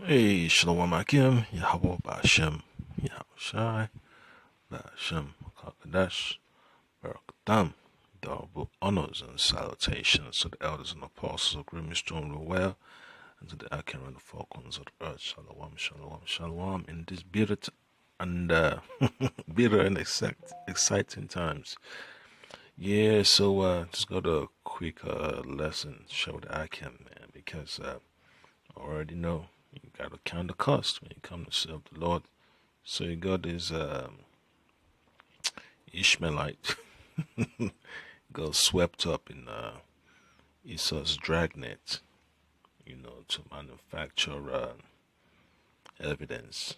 Hey, Shalom Akim, Yahweh Bashem, Yahushai, Bashem, Kakadash, Barakatam, double honors and salutations to the elders and apostles of Grimmage Stone Well, and to the Akim and the Falcons of the earth. Shalom, Shalom, Shalom, in these and bitter and exciting times. Yeah, so just got a quick lesson, show the Akim, man, because I already know you got to count the cost when you come to serve the Lord. So you got this Ishmaelite got swept up in Esau's dragnet, to manufacture evidence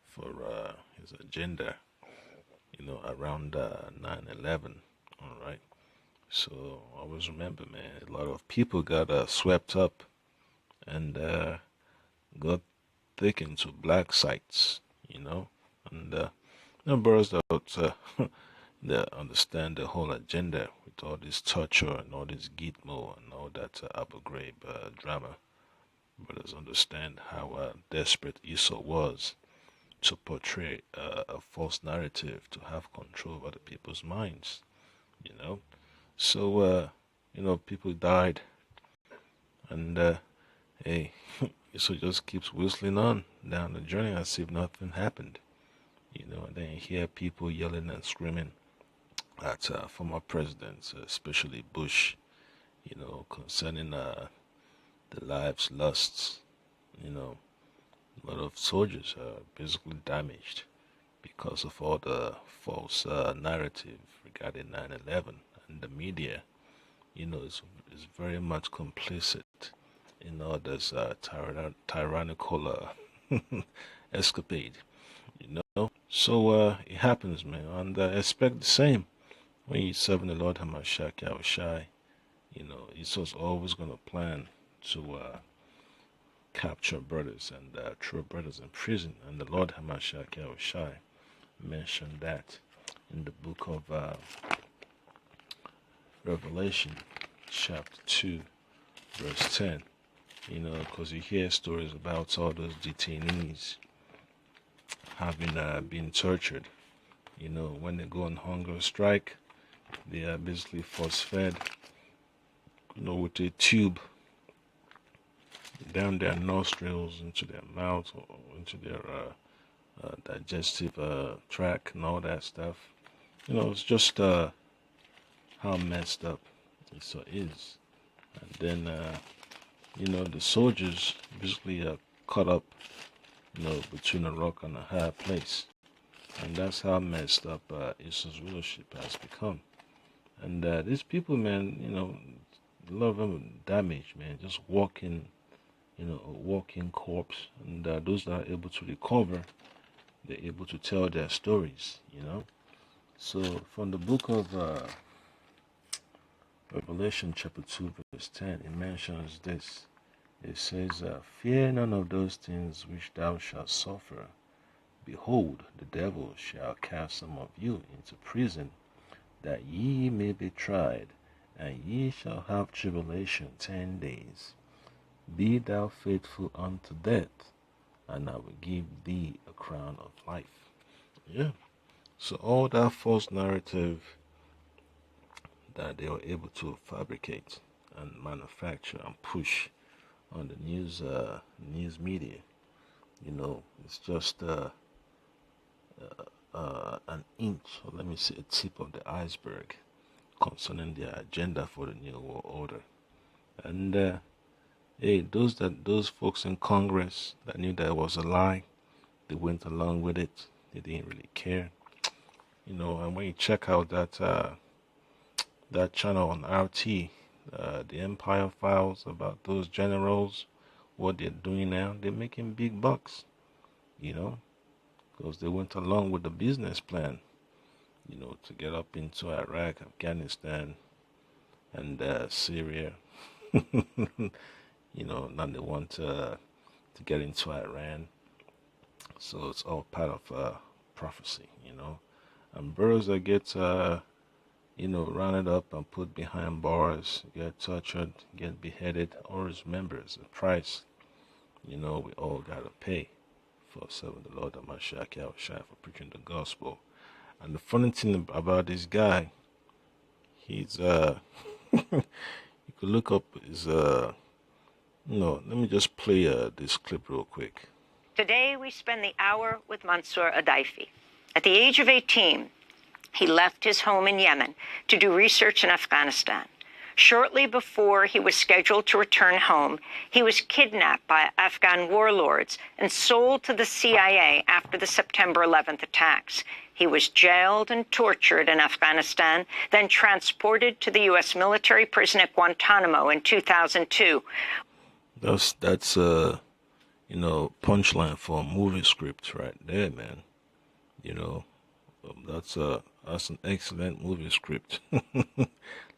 for his agenda, around 9/11. All right. So always remember, man, a lot of people got swept up and got taken to black sites, and numbers that that understand the whole agenda with all this torture and all this gitmo and all that Abu Ghraib drama. Brothers understand how desperate Esau was to portray a false narrative to have control over the people's minds, you know. So, people died, and hey, Esau just keeps whistling on down the journey as if nothing happened, and then you hear people yelling and screaming at former presidents, especially Bush, concerning the lives lost. A lot of soldiers are basically damaged because of all the false narrative regarding 9/11, and the media, is very much complicit in all this tyrannical escapade. So it happens, man, and expect the same when you're serving the Lord Hamashiach Yahushai. He's just always going to plan to capture brothers and throw brothers in prison. And the Lord Hamashiach Yahushai mentioned that in the book of Revelation, chapter 2, verse 10. Because you hear stories about all those detainees having been tortured. When they go on hunger strike, they are basically force fed, with a tube down their nostrils, into their mouth, or into their digestive tract, and all that stuff. It's just how messed up it so is. And then, the soldiers basically are caught up, between a rock and a hard place. And that's how messed up Issa's rulership has become. And these people, man, a lot of them are damaged, man, just walking, a walking corpse. And those that are able to recover, they're able to tell their stories. So from the book of Revelation chapter 2 verse 10, it mentions this. It says, fear none of those things which thou shalt suffer. Behold, the devil shall cast some of you into prison, that ye may be tried, and ye shall have tribulation 10 days. Be thou faithful unto death, and I will give thee a crown of life. Yeah. So all that false narrative that they were able to fabricate and manufacture and push on the news media, it's just an inch, or let me say a tip of the iceberg concerning their agenda for the new world order. And hey, those folks in Congress that knew that it was a lie, they went along with it. They didn't really care, And when you check out that channel on RT, the Empire Files, about those generals, what they're doing now, they're making big bucks, because they went along with the business plan, to get up into Iraq, Afghanistan, and Syria. Now they want to get into Iran. So it's all part of prophecy. And brothers that get, rounded up and put behind bars, get tortured, get beheaded, always remember it's a price You know, we all gotta pay for serving the Lord Amashaki Yahushua for preaching the gospel. And the funny thing about this guy, he's you could look up his no, let me just play this clip real quick. Today we spend the hour with Mansour Adaifi. At the age of 18, he left his home in Yemen to do research in Afghanistan. Shortly before he was scheduled to return home, he was kidnapped by Afghan warlords and sold to the CIA after the September 11th attacks. He was jailed and tortured in Afghanistan, then transported to the U.S. military prison at Guantanamo in 2002. That's you know, punchline for a movie script right there, man. You know, that's an excellent movie script.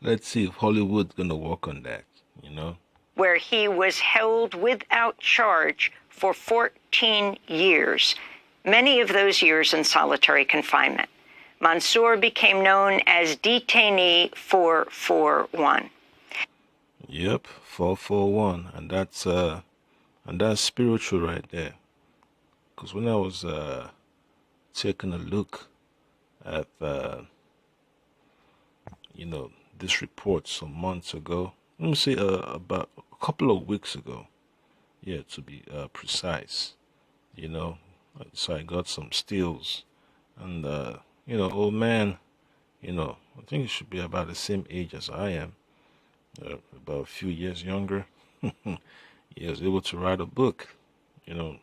Let's see if Hollywood's gonna work on that. You know, where he was held without charge for 14 years, many of those years in solitary confinement. Mansour became known as Detainee 441. Yep, 441, and that's spiritual right there. Because when I was taking a look at you know, this report some months ago, let me say about a couple of weeks ago, yeah, to be precise, you know, so I got some steals, and you know, old man, you know, I think he should be about the same age as I am, about a few years younger. He was able to write a book, you know,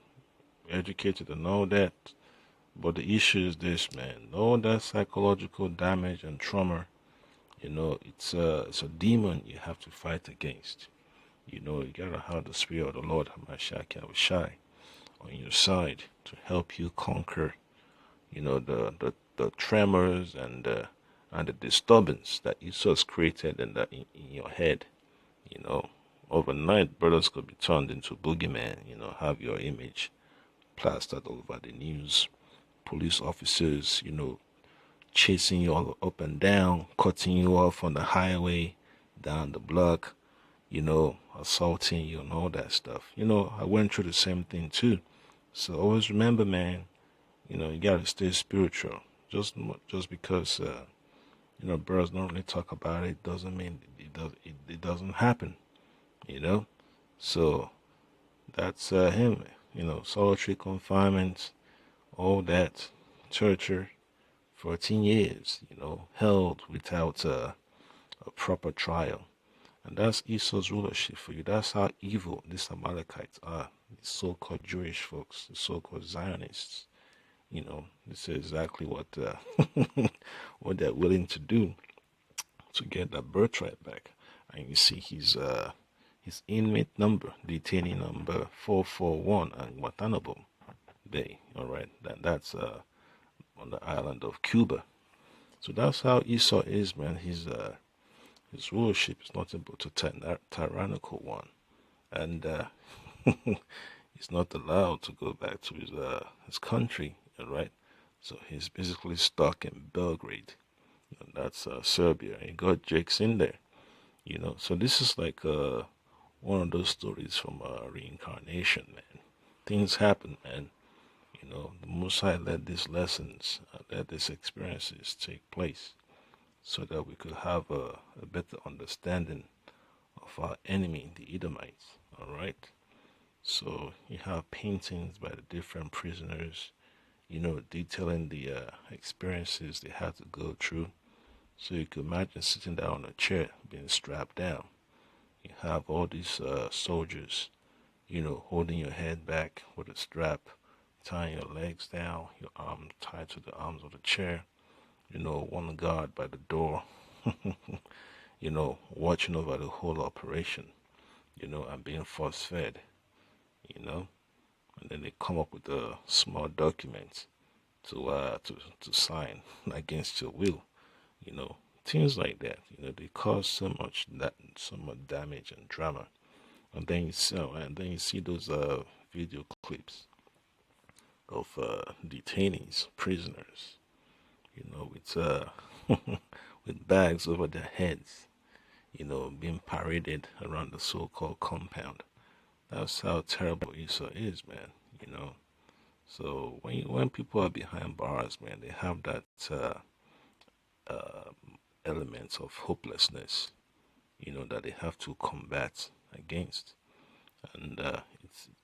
educated and all that. But the issue is this, man. All that psychological damage and trauma, you know, it's a demon you have to fight against. You know, you gotta have the spirit of the Lord Hamashaki Yahushai on your side to help you conquer, you know, the tremors and the disturbance that Esau's created in your head. You know, overnight brothers could be turned into boogeyman, you know, have your image plastered all over the news. Police officers, you know, chasing you all up and down, cutting you off on the highway, down the block, you know, assaulting you and all that stuff. You know, I went through the same thing too. So always remember, man, you know, you gotta stay spiritual. Just because you know, birds don't really talk about it doesn't mean it doesn't happen. You know, so that's him. You know, solitary confinement, all that, torture, 14 years. You know, held without a proper trial. And that's Esau's rulership for you. That's how evil these Amalekites are. These so-called Jewish folks, the so-called Zionists. You know, this is exactly what what they're willing to do to get that birthright back. And you see his inmate number, detainee number 441 at Guantanamo Bay. All right, that's on the island of Cuba. So that's how Esau is, man. His rulership is nothing but a tyrannical one, and he's not allowed to go back to his country. All right, so he's basically stuck in Belgrade, and that's Serbia. And God Jake's in there, you know. So this is like one of those stories from reincarnation, man. Things happen, man. You know, the Most High let these lessons, let these experiences take place, so that we could have a better understanding of our enemy, the Edomites. All right. So you have paintings by the different prisoners, you know, detailing the experiences they had to go through. So you could imagine sitting down on a chair, being strapped down. You have all these soldiers, you know, holding your head back with a strap, tying your legs down, your arms tied to the arms of the chair, you know, one guard by the door, you know, watching over the whole operation, you know, and being force fed, you know. And then they come up with a small document to sign against your will, you know. Things like that, you know, they cause so much damage and drama. And then you see those video clips of detainees, prisoners, you know, with with bags over their heads, you know, being paraded around the so-called compound. That's how terrible Esau is, man. You know. So when people are behind bars, man, they have that uh, element of hopelessness, that they have to combat against, and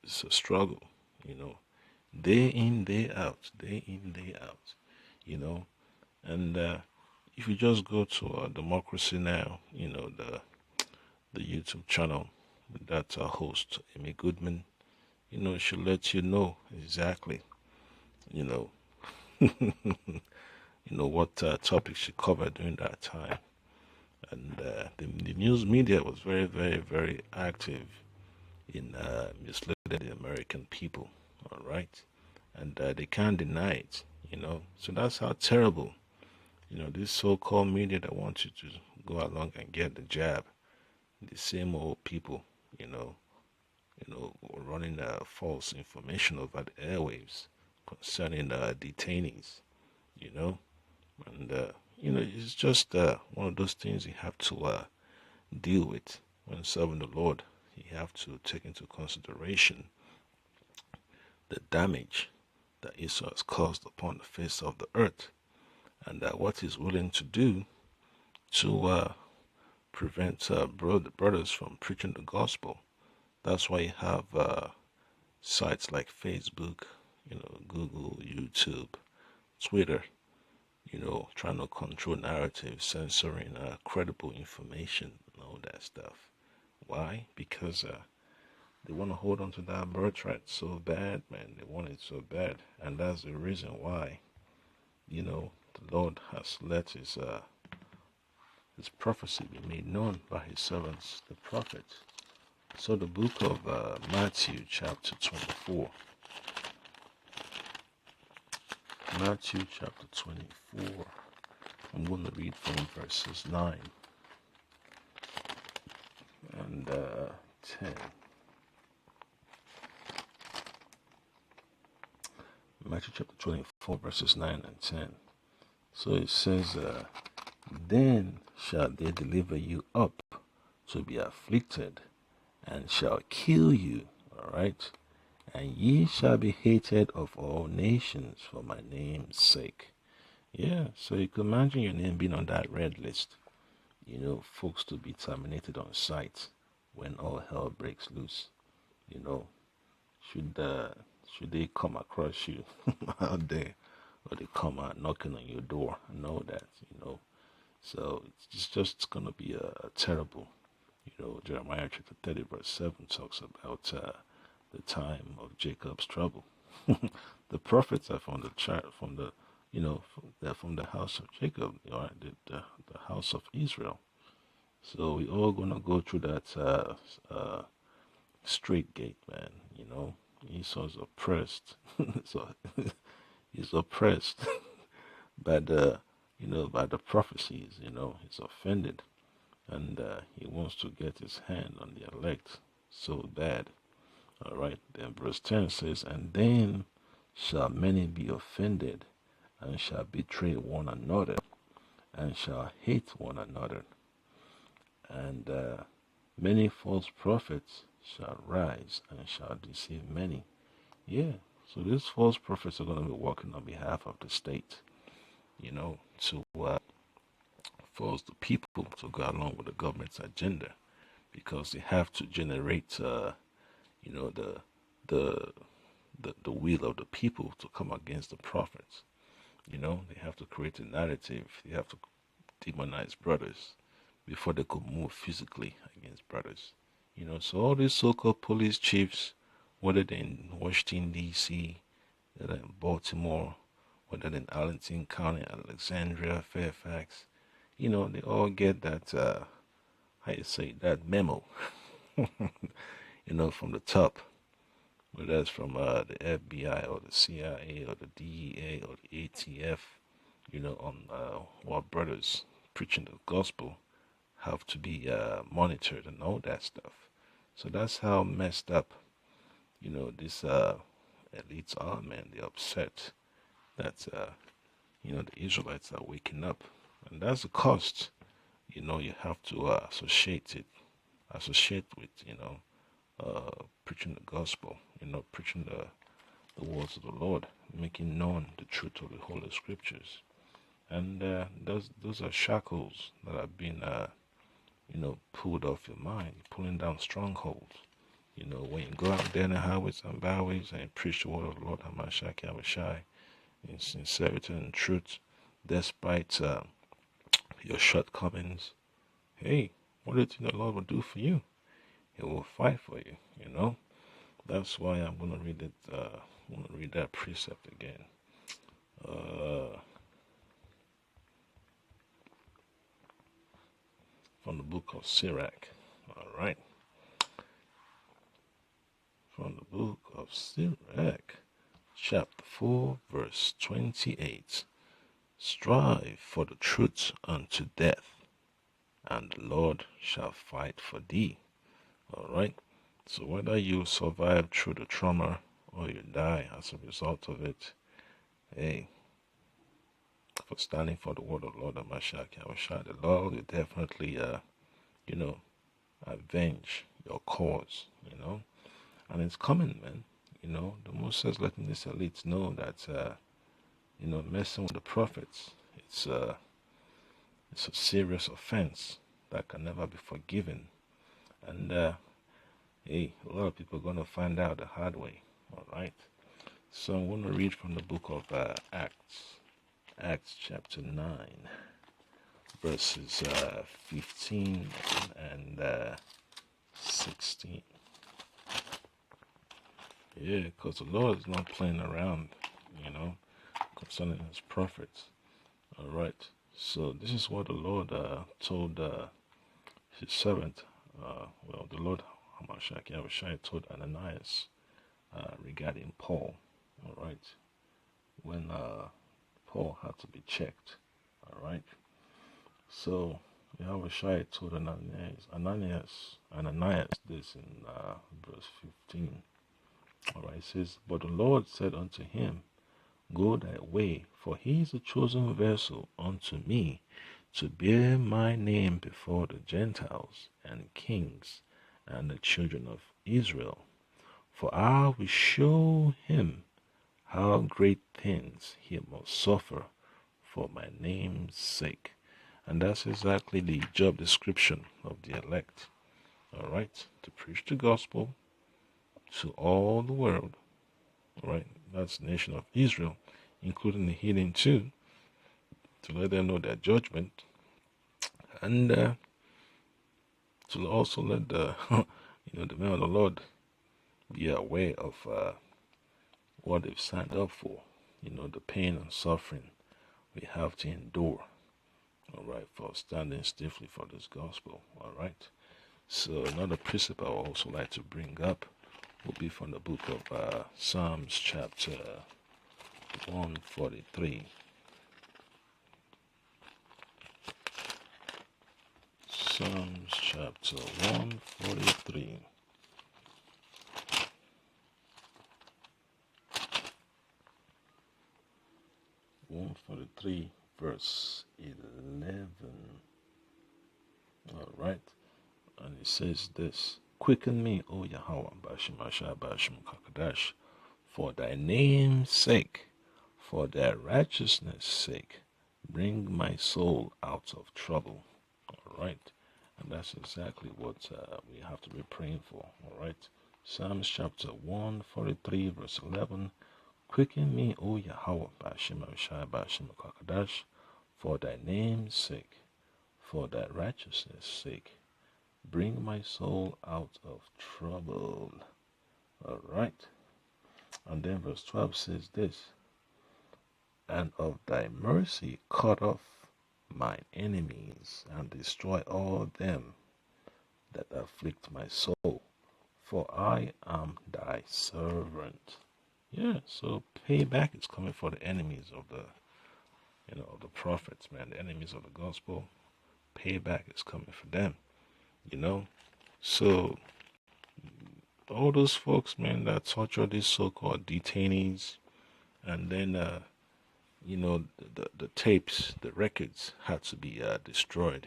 it's a struggle, you know, day in, day out, day in, day out, you know, and if you just go to Democracy Now, the YouTube channel with that host Amy Goodman, she'll let you know exactly, you know, what topics she covered during that time. And the news media was very, very, very active in misleading the American people, all right? And they can't deny it, So that's how terrible, this so-called media that wants you to go along and get the jab, the same old people, you know, running false information over the airwaves concerning detainees, you know, and it's just one of those things you have to deal with when serving the Lord. You have to take into consideration the damage that Esau has caused upon the face of the earth, and what he's willing to do to prevent brothers from preaching the gospel. That's why you have sites like Facebook, Google, YouTube, Twitter, trying to control narratives, censoring credible information, and all that stuff. Why? Because they want to hold on to that birthright so bad, man. They want it so bad, and that's the reason why, the Lord has let his prophecy be made known by his servants, the prophets. So the book of Matthew, chapter 24. Matthew, chapter 24. I'm going to read from verses 9 and 10. Matthew chapter 24, verses 9 and 10. So it says, then shall they deliver you up to be afflicted, and shall kill you, all right? And ye shall be hated of all nations for my name's sake. Yeah, so you can imagine your name being on that red list. Folks to be terminated on sight when all hell breaks loose. Should should they come across you out there, or they come out knocking on your door, know that, So it's just gonna be a terrible. Jeremiah chapter 30 verse 7 talks about the time of Jacob's trouble. The prophets are from the from the they're from the house of Jacob, the house of Israel. So we all gonna go through that straight gate, man. Esau's oppressed, so he's oppressed by the by the prophecies. He's offended, and he wants to get his hand on the elect so bad. All right. Then verse 10 says, and then shall many be offended, and shall betray one another, and shall hate one another, and many false prophets shall rise and shall deceive many. Yeah, so these false prophets are going to be working on behalf of the state, to force the people to go along with the government's agenda, because they have to generate, the the will of the people to come against the prophets. They have to create a narrative. They have to demonize brothers before they could move physically against brothers. So all these so-called police chiefs, whether they're in Washington, D.C., whether in Baltimore, whether in Arlington County, Alexandria, Fairfax, they all get that, how you say, that memo, from the top, whether it's from the FBI or the CIA or the DEA or the ATF, on what brothers preaching the gospel have to be monitored and all that stuff. So that's how messed up, these elites are, man. They're upset that, the Israelites are waking up. And that's the cost, you have to associate with, preaching preaching the gospel, preaching the words of the Lord, making known the truth of the Holy Scriptures. And those are shackles that have been, pulled off your mind, pulling down strongholds. When you go out there in the highways and byways and preach the word of the Lord, Hamashaki Abashai, in sincerity and truth, despite your shortcomings, hey, what do you think the Lord will do for you? He will fight for you, That's why I'm going to read it. I'm going to read that precept again. From the book of Sirach. All right. From the book of Sirach, chapter 4, verse 28. Strive for the truth unto death, and the Lord shall fight for thee. All right. So whether you survive through the trauma or you die as a result of it, hey, for standing for the word of the Lord, the Lord will definitely, avenge your cause, And it's coming, man. The Moses letting this elite know that, messing with the prophets, it's a serious offense that can never be forgiven. And, hey, a lot of people are going to find out the hard way, all right? So I'm going to read from the book of Acts chapter 9, verses 15 and 16. Yeah, because the Lord is not playing around, concerning his prophets. All right. So this is what the Lord told his servant. The Lord Hamashaki Abishai told Ananias regarding Paul. All right. When Paul had to be checked. All right. So Abishai told Ananias this in verse 15. All right, it says, but the Lord said unto him, go thy way, for he is a chosen vessel unto me, to bear my name before the Gentiles and kings and the children of Israel. For I will show him how great things he must suffer for my name's sake. And that's exactly the job description of the elect. All right, to preach the gospel to all the world. All right, that's the nation of Israel, including the heathen too, to let them know their judgment, and to also let the the men of the Lord be aware of what they've signed up for. The pain and suffering we have to endure. All right, for standing stiffly for this gospel. All right. So another precept I would also like to bring up will be from the book of Psalms chapter 143. Psalms chapter 143. Verse 11. All right. And it says this, quicken me, O Yahweh, Bashim Kakadash, for thy name's sake, for thy righteousness' sake, bring my soul out of trouble. All right. And that's exactly what we have to be praying for. All right. Psalms chapter 143, verse 11. Quicken me, O Yahweh, Bashim Kakadash, for thy name's sake, for thy righteousness' sake, bring my soul out of trouble. All right. And then verse 12 says this, and of thy mercy cut off mine enemies, and destroy all them that afflict my soul, for I am thy servant. Yeah, so payback is coming for the enemies of the the prophets, man, the enemies of the gospel. Payback is coming for them. So all those folks, man, that torture these so-called detainees, and then the tapes, the records had to be destroyed.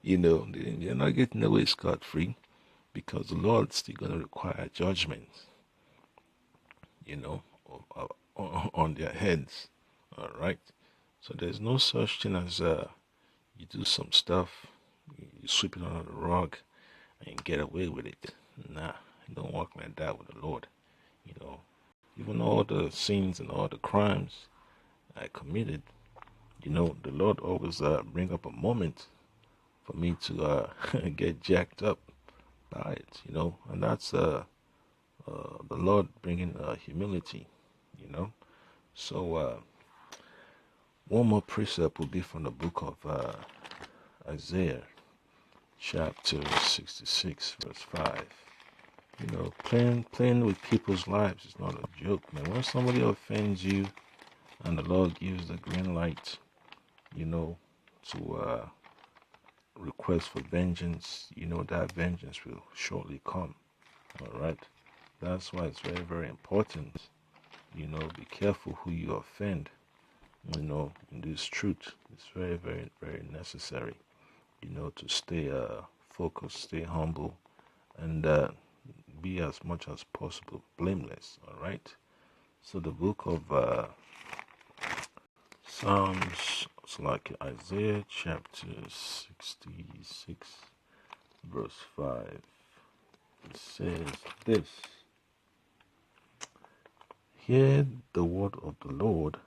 They're not getting away scot-free. because the Lord's still going to require judgment, you know, on their heads. All right. So there's no such thing as you do some stuff, you sweep it under the rug, and get away with it. Nah, it don't work like that with the Lord. You know, even all the sins and all the crimes I committed, the Lord always bring up a moment for me to get jacked up by it. And that's the Lord bringing humility. You know, so one more precept will be from the book of Isaiah, chapter 66, verse 5. Playing with people's lives is not a joke, man. When somebody offends you and the Lord gives the green light, to request for vengeance, that vengeance will shortly come. All right. That's why it's very, very important. Be careful who you offend. In this truth, it's very, very, very necessary. To stay focused, stay humble, and be as much as possible blameless. All right. So the book of Psalms, it's like Isaiah chapter 66, verse 5. It says this: Hear the word of the Lord,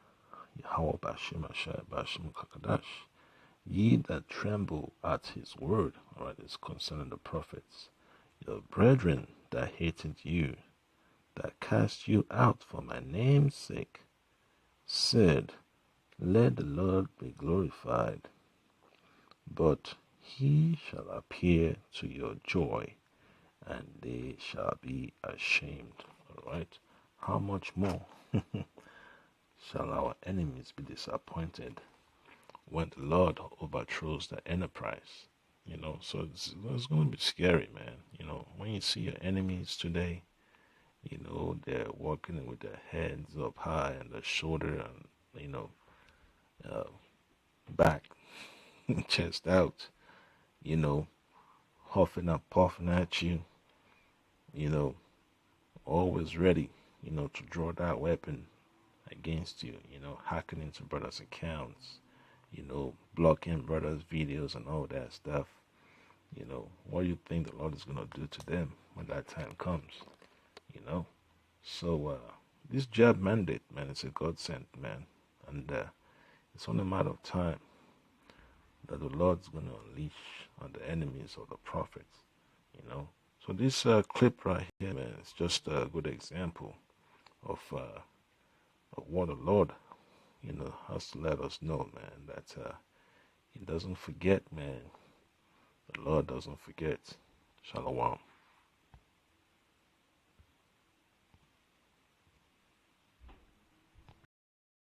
Yahweh Bashim Ashai Bashim Kakadash, ye that tremble at his word. All right, it's concerning the prophets. Your brethren that hated you, that cast you out for my name's sake, said, Let the Lord be glorified. But he shall appear to your joy, and they shall be ashamed. All right. How much more shall our enemies be disappointed when the Lord overthrows the enterprise? So it's going to be scary, man. When you see your enemies today, they're walking with their heads up high and their shoulder and, uh, back, chest out, huffing up, puffing at you, you know, always ready, to draw that weapon against you, hacking into brothers' accounts, blocking brothers' videos and all that stuff. What do you think the Lord is going to do to them when that time comes? So this job mandate, man, it's a God sent, man. And it's only a matter of time that the Lord's going to unleash on the enemies of the prophets, So this clip right here, man, is just a good example of what the Lord, has to let us know, man, that he doesn't forget, man. The Lord doesn't forget. Shalom.